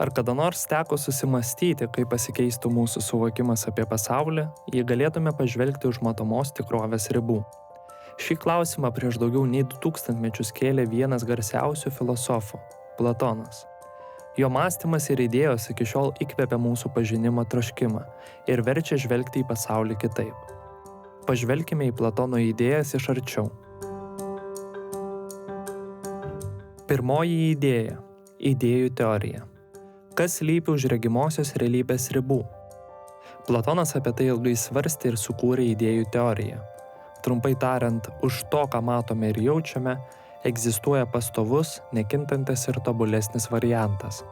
Ar kada nors teko susimastyti, kaip pasikeistų mūsų suvokimas apie pasaulį, jei galėtume pažvelgti už matomos tikrovės ribų? Šį klausimą prieš daugiau nei 2000 mečius kėlė vienas garsiausių filosofų – Platonas. Jo mąstymas ir idėjos iki šiol įkvepia mūsų pažinimo troškimą ir verčia žvelgti į pasaulį kitaip. Pažvelkime į Platono idėjas iš arčiau. Pirmoji idėja – idėjų teorija. Kas slypi už regimosios realybės ribų? Platonas apie tai ilgai svarstė ir sukūrė idėjų teoriją. Trumpai tariant, už to, ką matome ir jaučiame, egzistuoja pastovus, nekintantis ir tobulesnis variantas.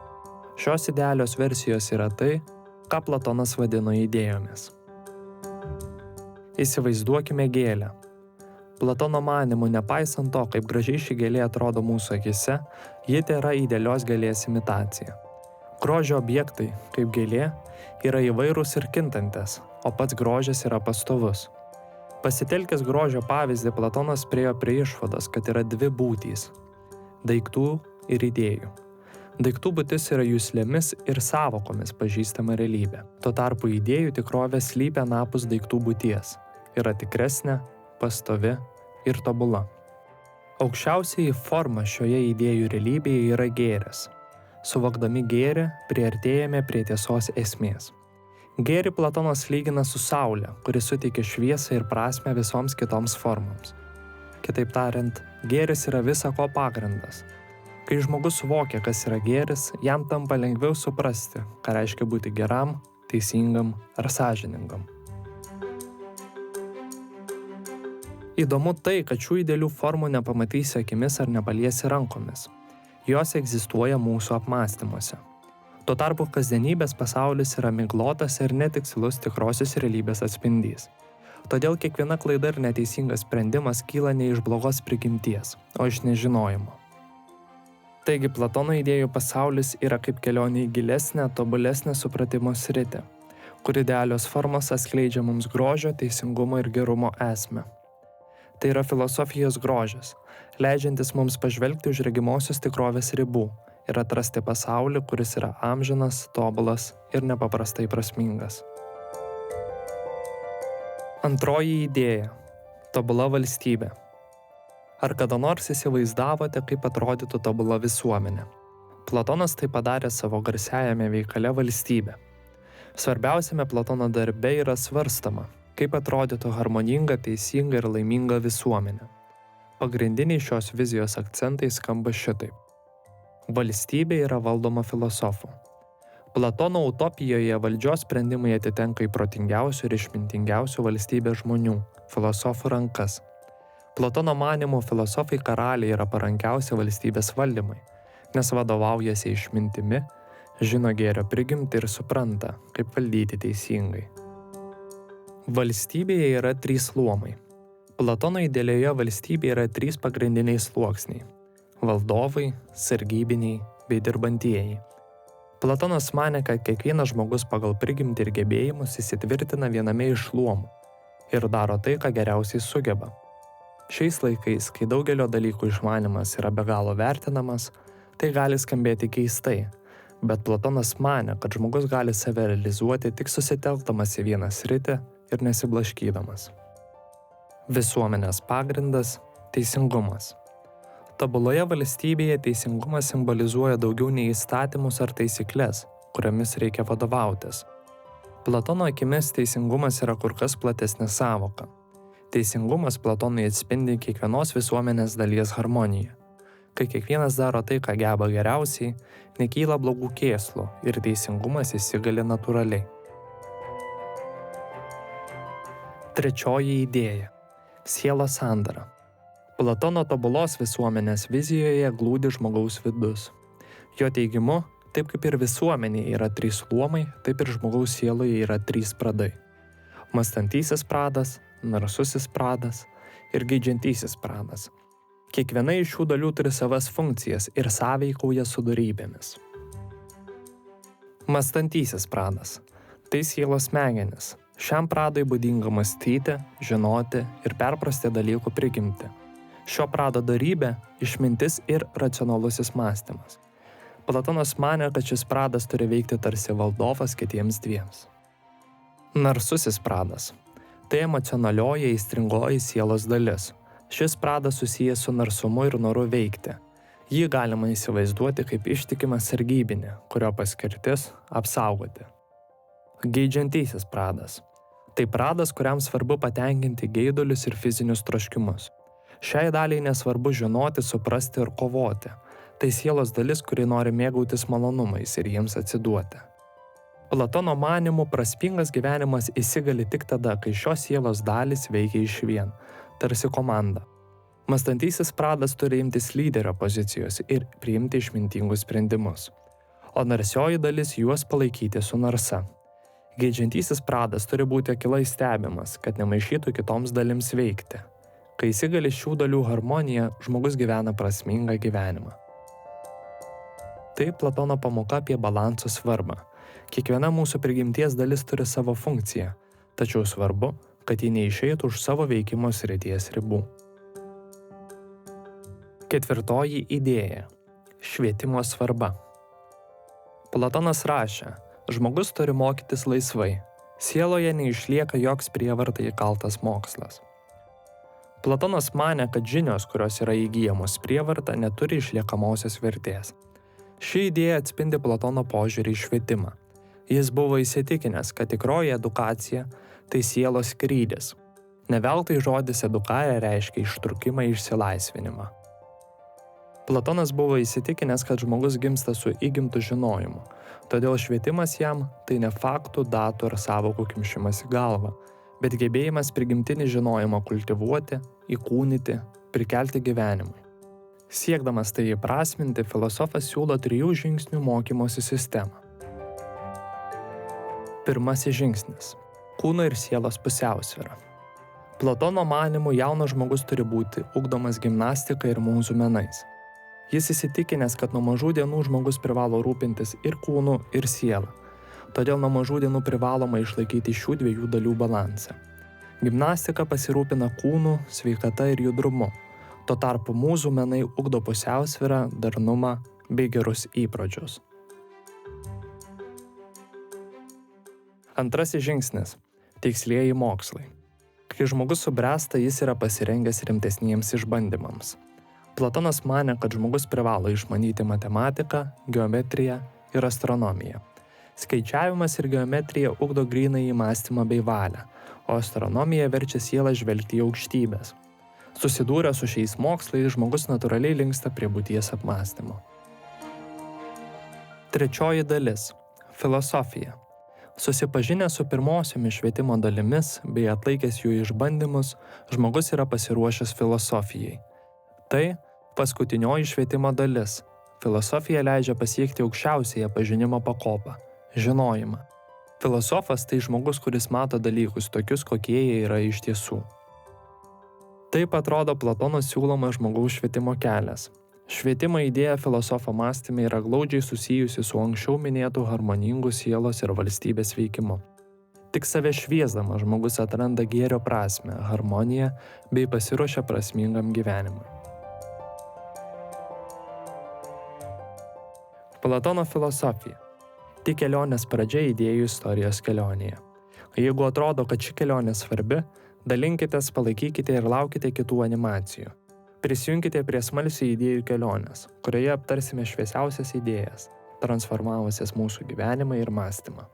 Šios idealios versijos yra tai, ką Platonas vadino idėjomis. Įsivaizduokime gėlę. Platono manymu, nepaisant to, kaip gražiai ši gėlė atrodo mūsų akise, ji tėra idealios gėlės imitacija. Grožio objektai, kaip gėlė, yra įvairūs ir kintantis, o pats grožis yra pastovus. Pasitelkęs grožio pavyzdį, Platonas priėjo prie išvados, kad yra dvi būtys – daiktų ir idėjų. Daiktų būtis yra juslėmis ir sąvokomis pažįstama realybė. Tuo tarpu idėjų tikrovė slypi anapus daiktų būties, yra tikresnė, pastovi ir tobula. Aukščiausioji forma šioje idėjų realybėje yra gėris. Suvokdami gėrį, priartėjame prie tiesos esmės. Gėrį Platonas lygina su saule, kuri suteikia šviesą ir prasmę visoms kitoms formoms. Kitaip tariant, gėris yra visa ko pagrindas. Kai žmogus suvokia, kas yra gėris, jam tampa lengviau suprasti, ką reiškia būti geram, teisingam ar sąžiningam. Įdomu tai, kad šių idealių formų nepamatysi akimis ar nepaliesi rankomis. Jos egzistuoja mūsų apmąstymuose. Tuo tarpu kasdienybės pasaulis yra miglotas ir netikslus tikrosios realybės atspindys. Todėl kiekviena klaida ir neteisingas sprendimas kyla ne iš blogos prigimties, o iš nežinojimo. Taigi Platono idėjų pasaulis yra kaip kelionė į gilesnę, tobulesnę supratimo sritį, kur idealios formos atskleidžia mums grožio, teisingumo ir gerumo esmę. Tai yra filosofijos grožis, leidžiantis mums pažvelgti už regimosios tikrovės ribų ir atrasti pasaulį, kuris yra amžinas, tobulas ir nepaprastai prasmingas. Antroji idėja – tobula valstybė. Ar kada nors įsivaizdavote, kaip atrodytų tobula visuomenė? Platonas tai padarė savo garsiajame veikale Valstybė. Svarbiausiame Platono darbe yra svarstoma, kaip atrodytų harmoninga, teisinga ir laiminga visuomenė. Pagrindiniai šios vizijos akcentai skamba šitaip. Valstybė yra valdoma filosofų. Platono utopijoje valdžios sprendimai atitenka į protingiausių ir išmintingiausių valstybės žmonių, filosofų rankas. Platono manymu filosofai karaliai yra parankiausi valstybės valdymai, nes vadovaujasi išmintimi, žino gėrio prigimtį ir supranta, kaip valdyti teisingai. Valstybėje yra 3 luomai. Platono idealioje valstybėje yra 3 pagrindiniai sluoksniai – valdovai, sargybiniai bei dirbantieji. Platonas manė, kad kiekvienas žmogus pagal prigimtį ir gebėjimus įsitvirtina viename iš luomų ir daro tai, ką geriausiai sugeba. Šiais laikais, kai daugelio dalykų išmanymas yra be galo vertinamas, tai gali skambėti keistai, bet Platonas manė, kad žmogus gali save realizuoti tik susitelkdamas į vieną sritį ir nesiblaškydamas. Visuomenės pagrindas – teisingumas. Tobuloje valstybėje teisingumas simbolizuoja daugiau nei įstatymus ar taisyklės, kuriamis reikia vadovautis. Platono akimis teisingumas yra kur kas platesnė sąvoka. Teisingumas Platonui atspindi kiekvienos visuomenės dalies harmoniją. Kai kiekvienas daro tai, ką geba geriausiai, nekyla blogų kėslų ir teisingumas įsigali natūraliai. Trečioji idėja – sielos sandara. Platono tobulos visuomenės vizijoje glūdi žmogaus vidus. Jo teigimu, taip kaip ir visuomenėje yra 3 luomai, taip ir žmogaus sieloje yra 3 pradai. Mąstantysis pradas, narsusis pradas ir geidžiantysis pradas. Kiekviena iš šių dalių turi savas funkcijas ir sąveikauja su dorybėmis. Mąstantysis pradas – tai sielos smegenys. Šiam pradui būdinga mąstyti, žinoti ir perprasti dalykų prigimtį. Šio prado dorybė – išmintis ir racionalusis mąstymas. Platonas manė, kad šis pradas turi veikti tarsi valdovas kitiems dviems. Narsusis pradas. Tai emocionalioji aistringoji sielos dalis. Šis pradas susijęs su narsumu ir noru veikti. Jį galima įsivaizduoti kaip ištikimą sargybinį, kurio paskirtis – apsaugoti. Geidžiantysis pradas. Tai pradas, kuriam svarbu patenkinti geidulius ir fizinius troškimus. Šiai daliai nesvarbu žinoti, suprasti ir kovoti. Tai sielos dalis, kuri nori mėgautis malonumais ir jiems atsiduoti. Platono manymu prasmingas gyvenimas įsigali tik tada, kai šios sielos dalys veikia išvien, tarsi komanda. Mąstantysis pradas turi imtis lyderio pozicijos ir priimti išmintingus sprendimus, o narsioji dalis juos palaikyti su narsa. Geidžiantysis pradas turi būti akylai stebimas, kad nemaišytų kitoms dalims veikti. Kai įsigali šių dalių harmonija, žmogus gyvena prasmingą gyvenimą. Tai Platono pamoka apie balanso svarbą. Kiekviena mūsų prigimties dalis turi savo funkciją, tačiau svarbu, kad ji neišeitų už savo veikimo srities ribų. Ketvirtoji idėja – švietimo svarba. Platonas rašė, žmogus turi mokytis laisvai, sieloje neišlieka joks prievarta įkaltas mokslas. Platonas manė, kad žinios, kurios yra įgyjamos prievarta, neturi išliekamosios vertės. Ši idėja atspindi Platono požiūrį į švietimą. Jis buvo įsitikinęs, kad tikroji edukacija – tai sielos skrydis. Ne veltui žodis edukaja reiškia ištrūkimą į išsilaisvinimą. Platonas buvo įsitikinęs, kad žmogus gimsta su įgimtu žinojimu, todėl švietimas jam – tai ne faktų, datų ar sąvokų kimšimas į galvą, bet gebėjimas prigimtinį žinojimą kultivuoti, įkūnyti, prikelti gyvenimui. Siekdamas tai įprasminti, filosofas siūlo 3 žingsnių mokymosi sistemą. Pirmasis žingsnis – kūno ir sielos pusiausvyra. Platono manymu jaunas žmogus turi būti ugdomas gimnastika ir mūzų menais. Jis įsitikinęs, kad nuo mažų dienų žmogus privalo rūpintis ir kūnu, ir siela. Todėl nuo mažų dienų privaloma išlaikyti šių 2 dalių balansą. Gimnastika pasirūpina kūnu, sveikata ir judrumu. Tuo tarpu mūzų menai ugdo pusiausvyrą, darnumą bei gerus įpročius. Antrasis žingsnis – tikslieji mokslai. Kai žmogus subręsta, jis yra pasirengęs rimtesniems išbandymams. Platonas manė, kad žmogus privalo išmanyti matematiką, geometriją ir astronomiją. Skaičiavimas ir geometrija ugdo grynąjį mąstymą bei valią, o astronomija verčia sielą žvelgti į aukštybes. Susidūręs su šiais mokslais, žmogus natūraliai linksta prie būties apmąstymo. Trečioji dalis – filosofija. Susipažinęs su pirmosiomis švietimo dalimis bei atlaikęs jų išbandymus, žmogus yra pasiruošęs filosofijai. Tai paskutinioji švietimo dalis. Filosofija leidžia pasiekti aukščiausiąją pažinimo pakopą – žinojimą. Filosofas tai žmogus, kuris mato dalykus tokius, kokie jie yra iš tiesų. Taip atrodo Platono siūlomas žmogaus švietimo kelias. Švietimo idėja filosofo mąstyme yra glaudžiai susijusi su anksčiau minėtų harmoningų sielos ir valstybės veikimu. Tik save šviesdamas žmogus atranda gėrio prasmę, harmoniją bei pasiruošia prasmingam gyvenimui. Platono filosofija. Tik kelionės pradžia idėjų istorijos kelionėje. Jeigu atrodo, kad ši kelionė svarbi, dalinkitės, palaikykite ir laukite kitų animacijų. Prisijunkite prie smalsių idėjų kelionės, kurioje aptarsime šviesiausias idėjas, transformavusias mūsų gyvenimą ir mąstymą.